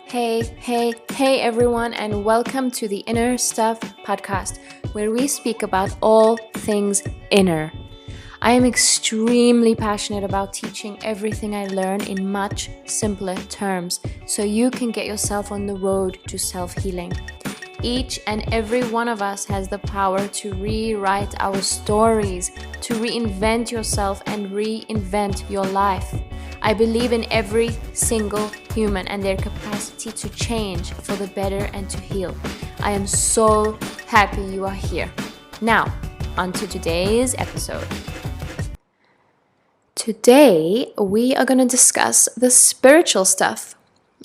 Hey everyone, and welcome to the Inner Stuff podcast, where we speak about all things inner. I am extremely passionate about teaching everything I learn in much simpler terms, so you can get yourself on the road to self-healing. Each and every one of us has the power to rewrite our stories, to reinvent yourself and reinvent your life. I believe in every single human and their capacity to change for the better and to heal. I am so happy you are here. Now, on to today's episode. Today, we are going to discuss the spiritual stuff.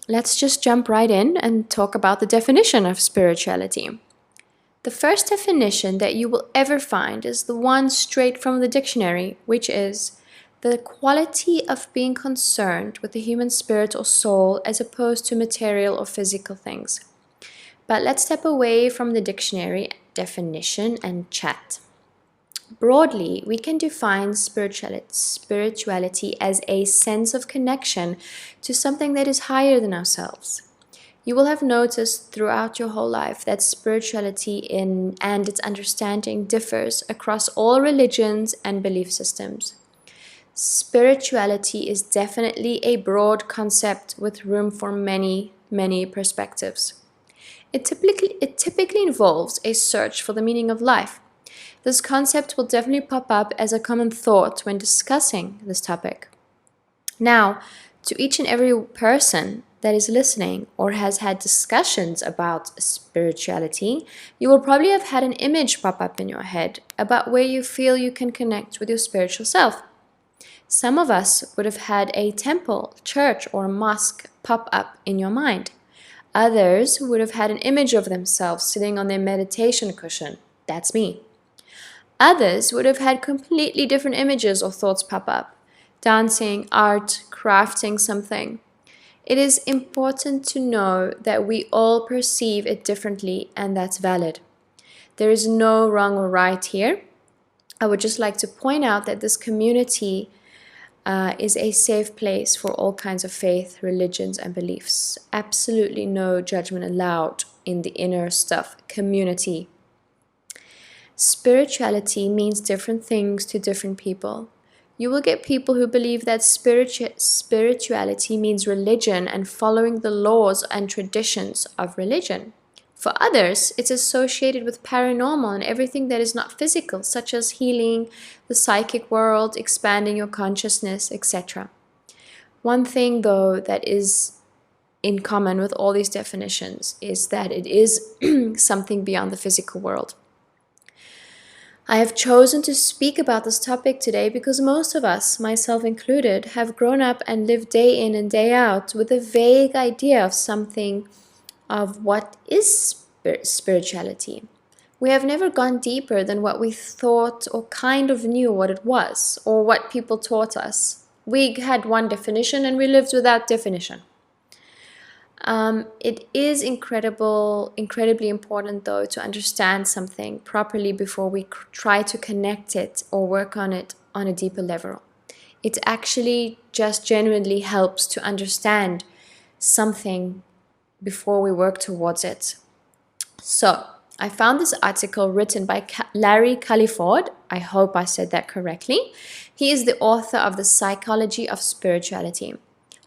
Let's just jump right in and talk about the definition of spirituality. The first definition that you will ever find is the one straight from the dictionary, which is the quality of being concerned with the human spirit or soul as opposed to material or physical things. But let's step away from the dictionary definition and chat. Broadly, we can define spirituality as a sense of connection to something that is higher than ourselves. You will have noticed throughout your whole life that spirituality and its understanding differs across all religions and belief systems. Spirituality is definitely a broad concept with room for many, many perspectives. It typically involves a search for the meaning of life. This concept will definitely pop up as a common thought when discussing this topic. Now, to each and every person that is listening or has had discussions about spirituality, you will probably have had an image pop up in your head about where you feel you can connect with your spiritual self. Some of us would have had a temple, church, or mosque pop up in your mind. Others would have had an image of themselves sitting on their meditation cushion. That's me. Others would have had completely different images or thoughts pop up. Dancing, art, crafting something. It is important to know that we all perceive it differently, and that's valid. There is no wrong or right here. I would just like to point out that this community is a safe place for all kinds of faith, religions, and beliefs. Absolutely no judgment allowed in the Inner Stuff community. Spirituality means different things to different people. You will get people who believe that spirituality means religion and following the laws and traditions of religion. For others, it's associated with paranormal and everything that is not physical, such as healing, the psychic world, expanding your consciousness, etc. One thing, though, that is in common with all these definitions is that it is something beyond the physical world. I have chosen to speak about this topic today because most of us, myself included, have grown up and lived day in and day out with a vague idea of what is spirituality. We have never gone deeper than what we thought or kind of knew what it was or what people taught us. We had one definition and we lived with that definition. It is incredibly important, though, to understand something properly before we try to connect it or work on it on a deeper level. It actually just genuinely helps to understand something before we work towards it. So, I found this article written by Larry Culliford. I hope I said that correctly. He is the author of The Psychology of Spirituality.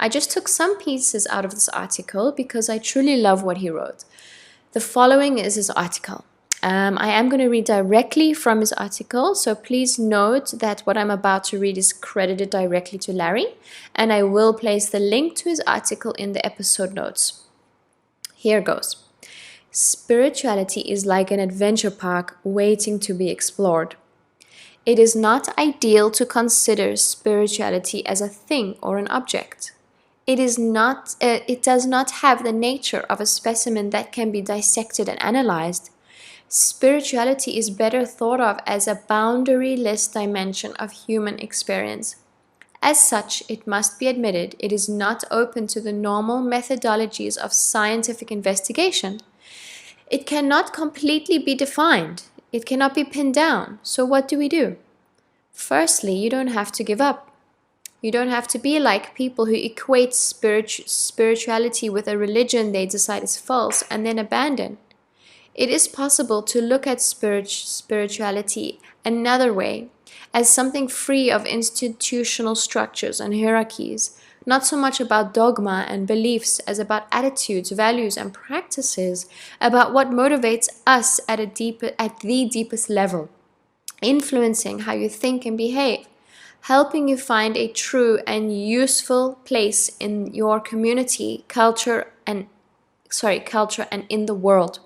I just took some pieces out of this article because I truly love what he wrote. The following is his article. I am going to read directly from his article, so please note that what I'm about to read is credited directly to Larry, and I will place the link to his article in the episode notes. Here goes. Spirituality is like an adventure park waiting to be explored. It is not ideal to consider spirituality as a thing or an object. It does not have the nature of a specimen that can be dissected and analyzed. Spirituality is better thought of as a boundaryless dimension of human experience. As such, it must be admitted, it is not open to the normal methodologies of scientific investigation. It cannot completely be defined. It cannot be pinned down. So what do we do? Firstly, you don't have to give up. You don't have to be like people who equate spirituality with a religion they decide is false and then abandon. It is possible to look at spirituality another way, as something free of institutional structures and hierarchies, not so much about dogma and beliefs as about attitudes, values, and practices, about what motivates us at the deepest level, influencing how you think and behave, helping you find a true and useful place in your community, culture, and in the world.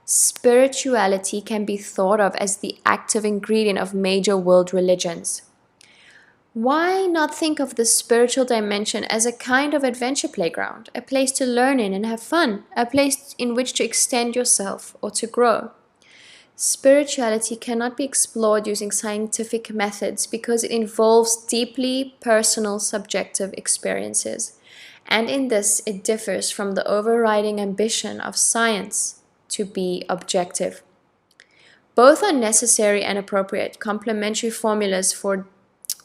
Spirituality can be thought of as the active ingredient of major world religions. Why not think of the spiritual dimension as a kind of adventure playground, a place to learn in and have fun, a place in which to extend yourself or to grow? Spirituality cannot be explored using scientific methods because it involves deeply personal, subjective experiences. And in this, it differs from the overriding ambition of science to be objective. Both are necessary and appropriate, complementary formulas for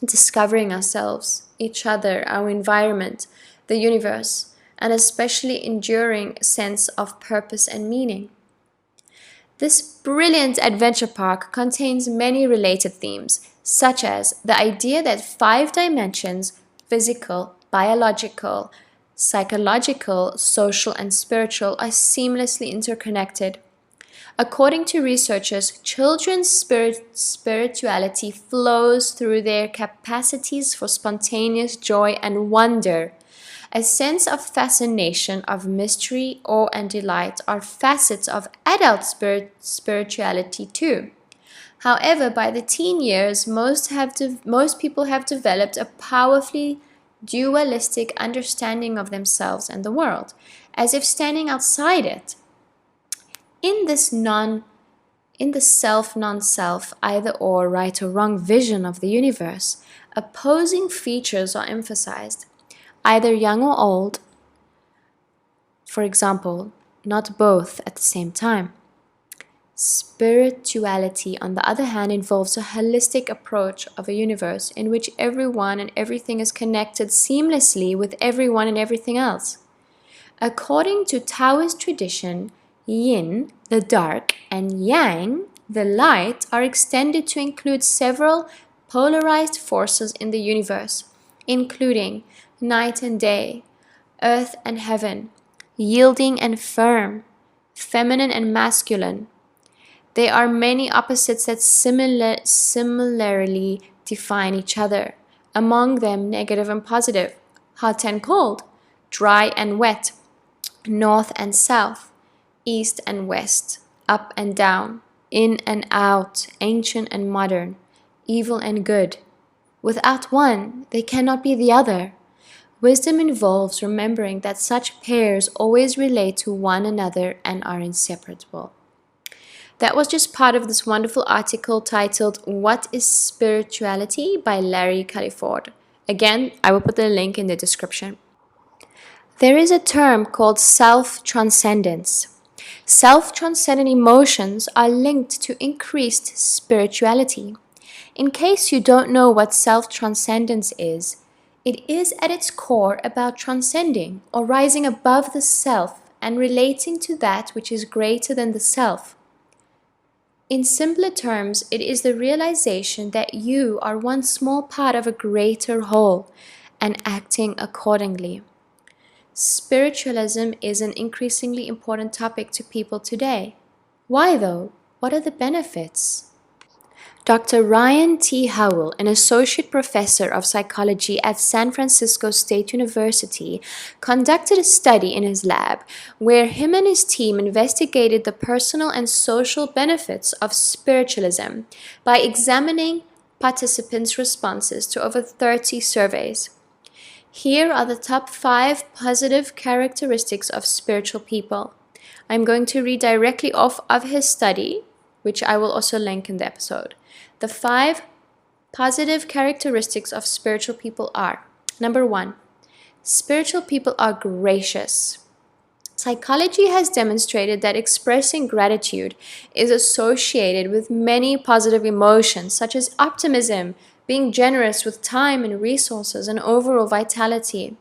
discovering ourselves, each other, our environment, the universe, and especially enduring sense of purpose and meaning. This brilliant adventure park contains many related themes, such as the idea that 5 dimensions, physical, biological, psychological, social, and spiritual, are seamlessly interconnected. According to researchers, children's spirituality flows through their capacities for spontaneous joy and wonder. A sense of fascination, of mystery, awe, and delight are facets of adult spirituality too. However, by the teen years, most people have developed a powerfully dualistic understanding of themselves and the world, as if standing outside it. In the self, non-self, either or, right or wrong vision of the universe, opposing features are emphasized, either young or old, for example, not both at the same time. Spirituality, on the other hand, involves a holistic approach of a universe in which everyone and everything is connected seamlessly with everyone and everything else. According to Taoist tradition, yin, the dark, and yang, the light, are extended to include several polarized forces in the universe, including night and day, earth and heaven, yielding and firm, feminine and masculine. There are many opposites that similarly define each other, among them negative and positive, hot and cold, dry and wet, north and south, east and west, up and down, in and out, ancient and modern, evil and good. Without one, they cannot be the other. Wisdom involves remembering that such pairs always relate to one another and are inseparable. That was just part of this wonderful article titled "What is Spirituality?" by Larry Culliford. Again, I will put the link in the description. There is a term called self-transcendence. Self-transcendent emotions are linked to increased spirituality. In case you don't know what self-transcendence is, it is at its core about transcending or rising above the self and relating to that which is greater than the self. In simpler terms, it is the realization that you are one small part of a greater whole and acting accordingly. Spiritualism is an increasingly important topic to people today. Why though? What are the benefits? Dr. Ryan T. Howell, an associate professor of psychology at San Francisco State University, conducted a study in his lab where him and his team investigated the personal and social benefits of spiritualism by examining participants' responses to over 30 surveys. Here are the top 5 positive characteristics of spiritual people. I'm going to read directly off of his study, which I will also link in the episode. The 5 positive characteristics of spiritual people are: number 1, spiritual people are gracious. Psychology has demonstrated that expressing gratitude is associated with many positive emotions such as optimism, being generous with time and resources and overall vitality.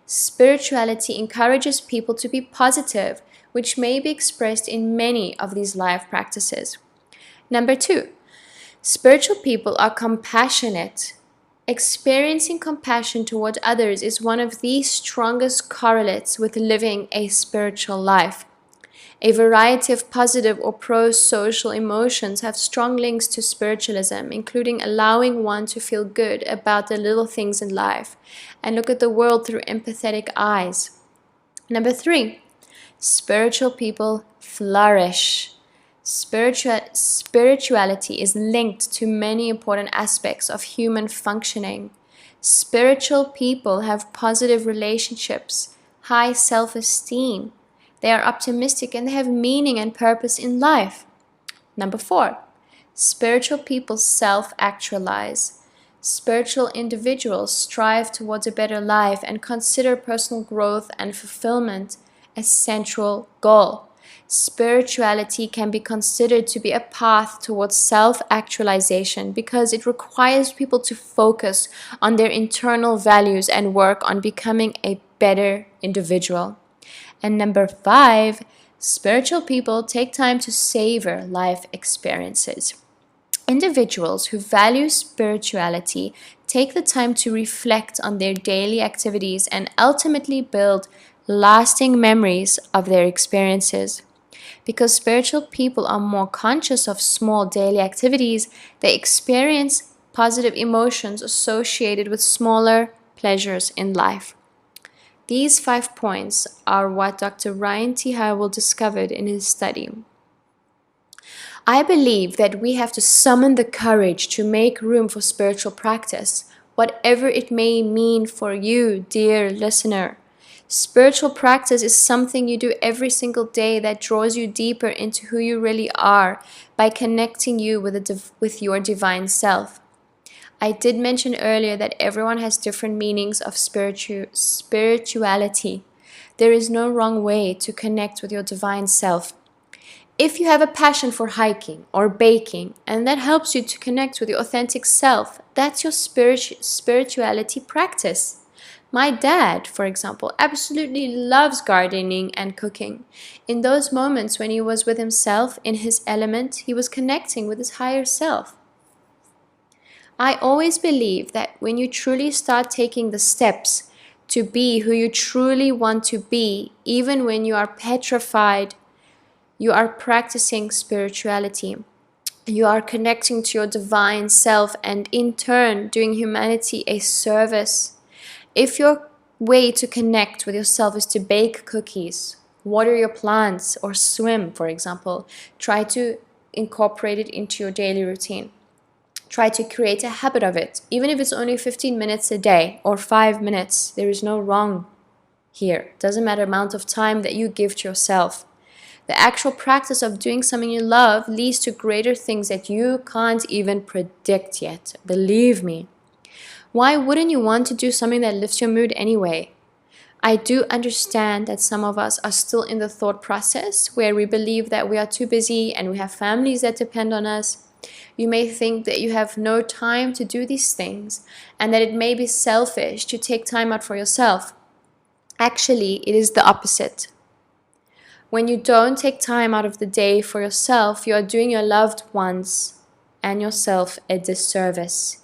Spirituality encourages people to be positive, which may be expressed in many of these life practices. Number 2, spiritual people are compassionate. Experiencing compassion toward others is one of the strongest correlates with living a spiritual life. A variety of positive or pro-social emotions have strong links to spiritualism, including allowing one to feel good about the little things in life and look at the world through empathetic eyes. Number 3, spiritual people flourish. Spirituality is linked to many important aspects of human functioning. Spiritual people have positive relationships, high self-esteem. They are optimistic and they have meaning and purpose in life. Number 4, spiritual people self-actualize. Spiritual individuals strive towards a better life and consider personal growth and fulfillment a central goal. Spirituality can be considered to be a path towards self-actualization because it requires people to focus on their internal values and work on becoming a better individual. And number 5, spiritual people take time to savor life experiences. Individuals who value spirituality take the time to reflect on their daily activities and ultimately build lasting memories of their experiences. Because spiritual people are more conscious of small daily activities, they experience positive emotions associated with smaller pleasures in life. These 5 points are what Dr. Ryan T. Howell discovered in his study. I believe that we have to summon the courage to make room for spiritual practice, whatever it may mean for you, dear listener. Spiritual practice is something you do every single day that draws you deeper into who you really are by connecting you with your divine self. I did mention earlier that everyone has different meanings of spirituality. There is no wrong way to connect with your divine self. If you have a passion for hiking or baking and that helps you to connect with your authentic self, that's your spirituality practice. My dad, for example, absolutely loves gardening and cooking. In those moments when he was with himself in his element, he was connecting with his higher self. I always believe that when you truly start taking the steps to be who you truly want to be, even when you are petrified, you are practicing spirituality. You are connecting to your divine self and in turn doing humanity a service. If your way to connect with yourself is to bake cookies, water your plants, or swim, for example, try to incorporate it into your daily routine. Try to create a habit of it, even if it's only 15 minutes a day or 5 minutes. There is no wrong here. It doesn't matter the amount of time that you give to yourself. The actual practice of doing something you love leads to greater things that you can't even predict yet. Believe me. Why wouldn't you want to do something that lifts your mood anyway? I do understand that some of us are still in the thought process where we believe that we are too busy and we have families that depend on us. You may think that you have no time to do these things and that it may be selfish to take time out for yourself. Actually, it is the opposite. When you don't take time out of the day for yourself, you are doing your loved ones and yourself a disservice.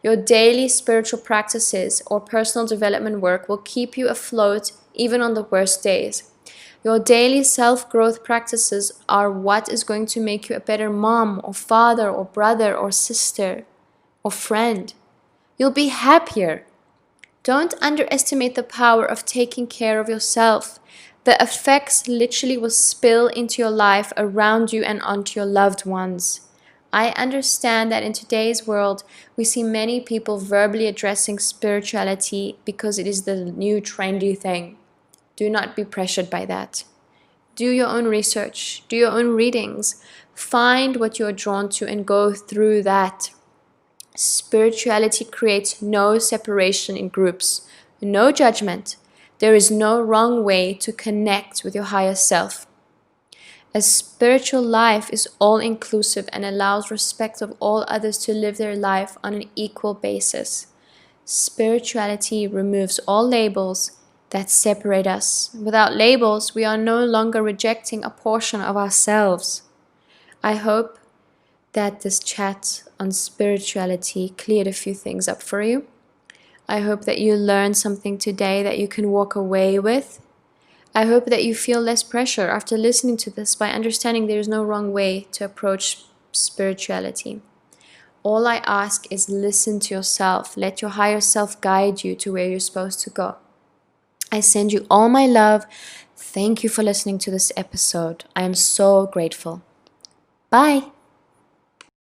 Your daily spiritual practices or personal development work will keep you afloat even on the worst days. Your daily self-growth practices are what is going to make you a better mom or father or brother or sister or friend. You'll be happier. Don't underestimate the power of taking care of yourself. The effects literally will spill into your life, around you, and onto your loved ones. I understand that in today's world, we see many people verbally addressing spirituality because it is the new trendy thing. Do not be pressured by that. Do your own research. Do your own readings. Find what you are drawn to and go through that. Spirituality creates no separation in groups, no judgment. There is no wrong way to connect with your higher self. A spiritual life is all-inclusive and allows respect of all others to live their life on an equal basis. Spirituality removes all labels that separate us. Without labels, we are no longer rejecting a portion of ourselves. I hope that this chat on spirituality cleared a few things up for you. I hope that you learned something today that you can walk away with. I hope that you feel less pressure after listening to this by understanding there is no wrong way to approach spirituality. All I ask is listen to yourself. Let your higher self guide you to where you're supposed to go. I send you all my love. Thank you for listening to this episode. I am so grateful. Bye.